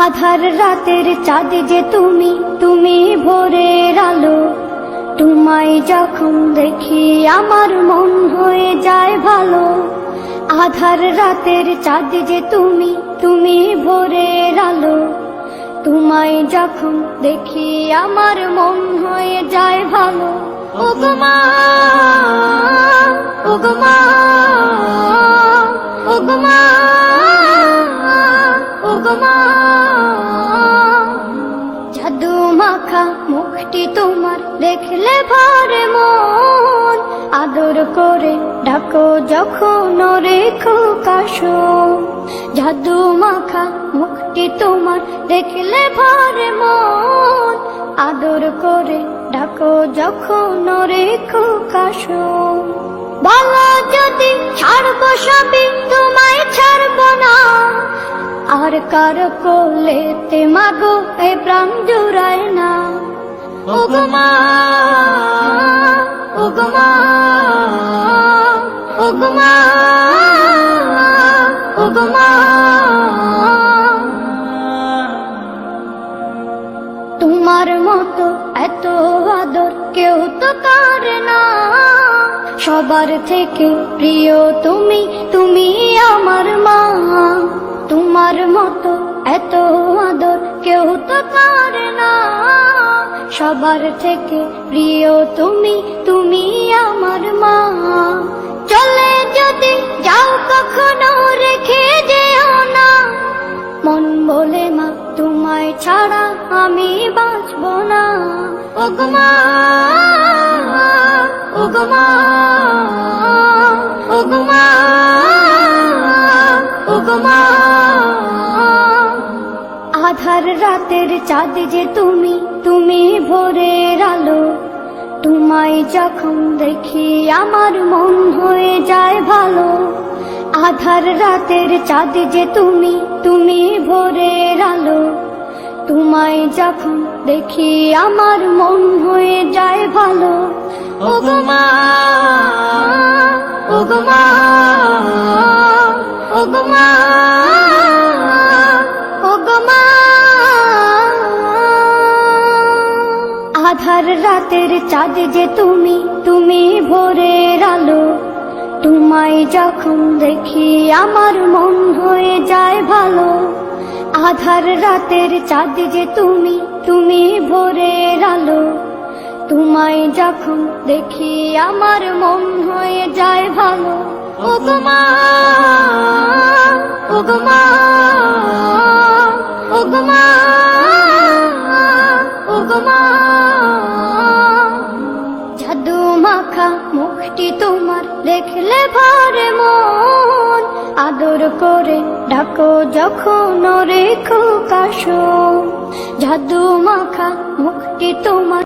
আধার রাতের চাঁদ যে তুমি, তুমি ভোরের আলো। তোমায় যখন দেখি আমার মন হয়ে যায় ভালো। আধার রাতের চাঁদ যে তুমি, তুমি ভোরের আলো। তোমায় যখন দেখি আমার মন হয়ে যায় ভালো। ওগো মা, ওগো মা, ওগো মা, ওগো মা। জাদু মাখা মুখটি তোমার দেখলে ভরে মন। আদর করে ডাকো যখন রেখো কাশো। জাদু মাখা মুখটি তোমার দেখলে ভরে মন। আদর করে ডাকো যখন রেখো কাশো। বলো যদি ছাড়বো সবই, তোমায় ছাড়বো না। আর কার কোলেতে মাগো এ প্রাণ জুড়ায় না। ওগো মা, ওগো মা, ওগো মা, ওগো মা। তোমার মতো এত আদর কেউ তো করে না। সবার থেকে প্রিয় তুমি, তুমি আমার মা। তোমার মতো এত আদর কেউ তো করে না। সবার থেকে প্রিয় তুমি, তুমি আমার মা। চলে যদি যাও কখনো রেখে যেও না। মন বলে মা তোমায় ছাড়া আমি বাঁচবো না। ওগো মা, ওগো মা, ওগো মা, ওগো মা। আধার রাতের চাঁদ যে তুমি, তুমি ভোরের আলো। তোমায় যখন দেখি আমার মন হয়ে যায় ভালো। আধার রাতের চাঁদ যে তুমি, তুমি ভোরের আলো। তোমায় যখন দেখি আমার মন হয়ে যায় ভালো। ওগো মা, ওগো মা, ওগো মা, ওগো মা। আধার রাতের চাঁদ যে তুমি, তুমি ভোরের আলো। তোমায় যখন দেখি আমার মন হয়ে যায় ভালো। আধার রাতের চাঁদ যে তুমি, তুমি ভোরের আলো। তোমায় যখন দেখি আমার মন হয়ে যায় ভালো। ওগো মা, ওগো মা, ওগো মা, ওগো মা। জাদু মাখা মুখটি তোমার দেখলে ভরে মন। আদর করে ডাকো যখন রেখো কাশো। জাদু মাখা মুখটি তোমার